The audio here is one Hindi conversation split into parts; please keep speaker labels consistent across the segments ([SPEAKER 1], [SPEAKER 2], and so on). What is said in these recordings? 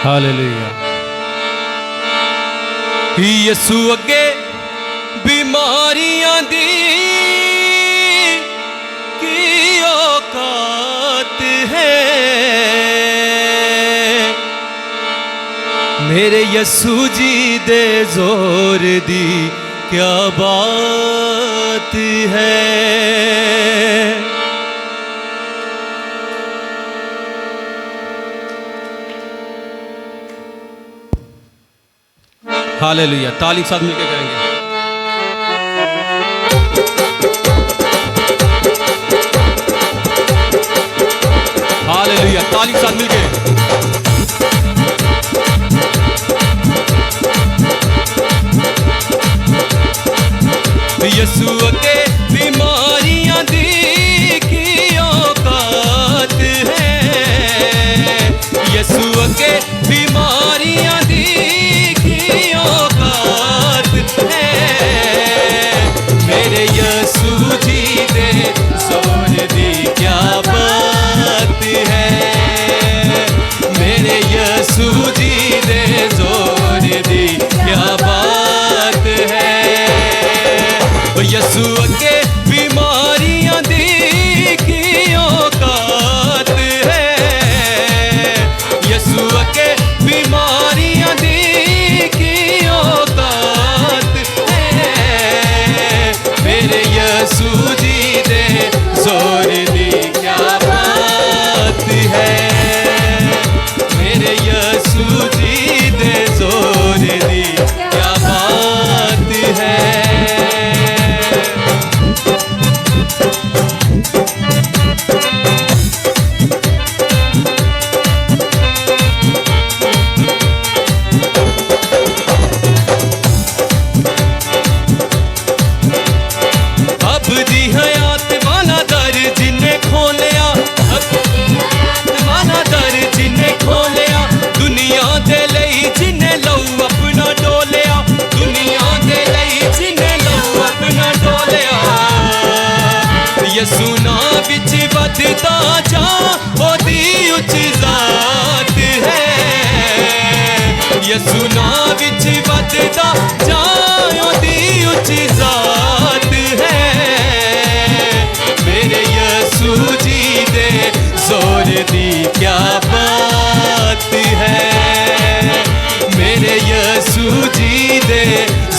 [SPEAKER 1] हालेलुया।
[SPEAKER 2] यसू अगे बीमारियां दी की औकात है, मेरे यसू जी दे जोर दी क्या बात है। हालेलुया। ताली के साथ मिलकर करेंगे। हालेलुया। ताली के साथ मिलकर यसू अगे बीमारियां दी की औकात है, यसू अगे बीमारियां दी की औकात है, मेरे यसू जी दे जोर दी क्या बात है, मेरे यसू जी दे जोर दी क्या बात है। यसू अगे बीमारियां दी की औकात है, यसू अगे बीमारियां दी की औकात है, मेरे यसू जी दे जोर दी क्या बात है, मेरे यसू जी दे जोर दी क्या बात है। यसू नां विच वधदा जा ओदी उच्ची जात है, यसू नां विच वधदा जा ओदी उच्ची जात है, मेरे यसू जी दे जोर दी क्या बात है, मेरे यसू जी दे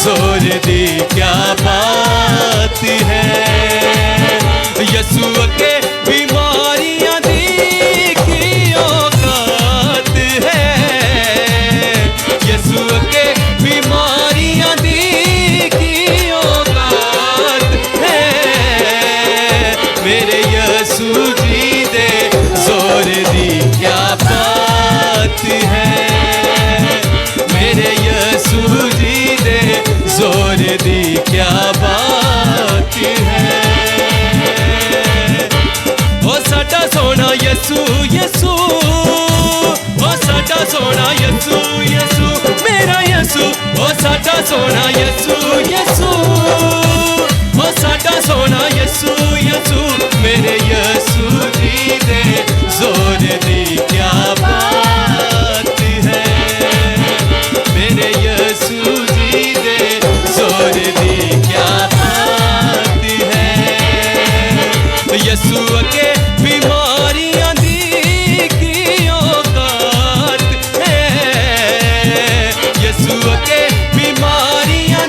[SPEAKER 2] जोर दी क्या बात है। यसू अगे बीमारियां दी की औकात है, यसू अगे बीमारियां दी की औकात है, मेरे यसू जी दे जोर दी क्या बात है, मेरे यसू जी दे जोर दी क्या बात है। साडा सोना यसू यसू, ओ साडा सोना यसू यसू, मेरा यसू, ओ साडा सोना यसू यसू, ओ साडा सोना यसू यसू, मेरे यसू जी दे जोर दी क्या बात है, मेरे यसू जी दे जोर दी क्या बात है। यसू अगे बीमारियां दी की औकात है, यसू अगे बीमारियां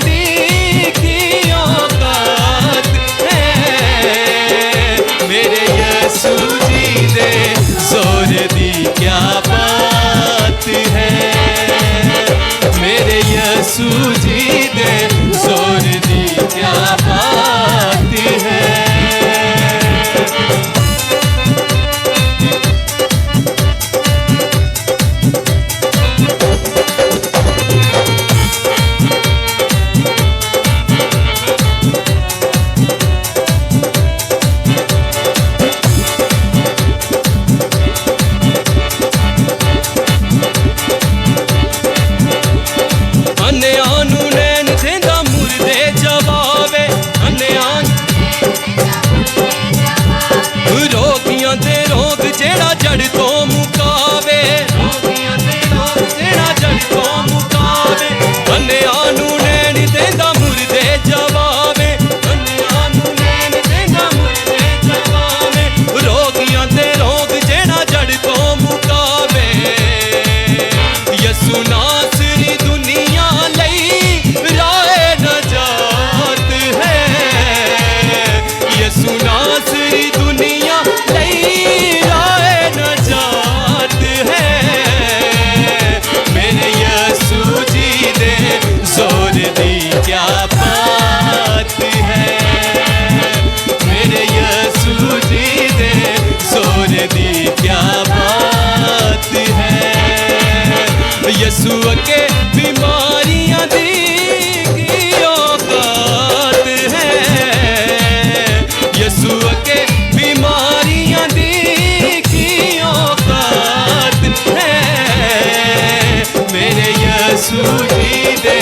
[SPEAKER 2] यसू के बीमारियां दी की औकात है, यसू के बीमारियां दी की औकात है। मेरे यसू जी दे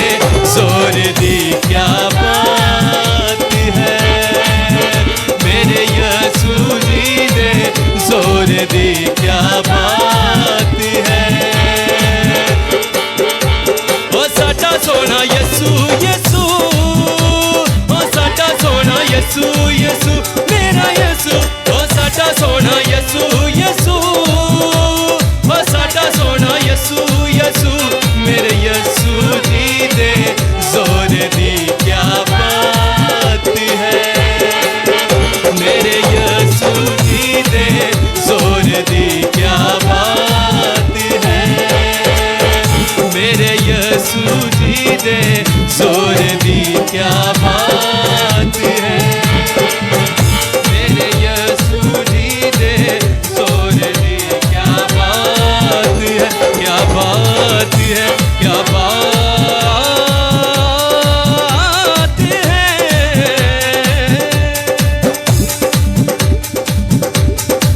[SPEAKER 2] जोर दी क्या बात है, मेरे यसू जी दे जोर दी क्या बात है। ओ साडा सोना यसू यसू, ओ साडा सोना यसू यसू, मेरा यसू, ओ साडा सोना यसू यसू, ओ साडा सोना यसू यसू, मेरे यसू जी दे जोर दी क्या बात है, मेरे यसू जी दे जोर दी क्या बात है, मेरे यसू जी दे जोर दी क्या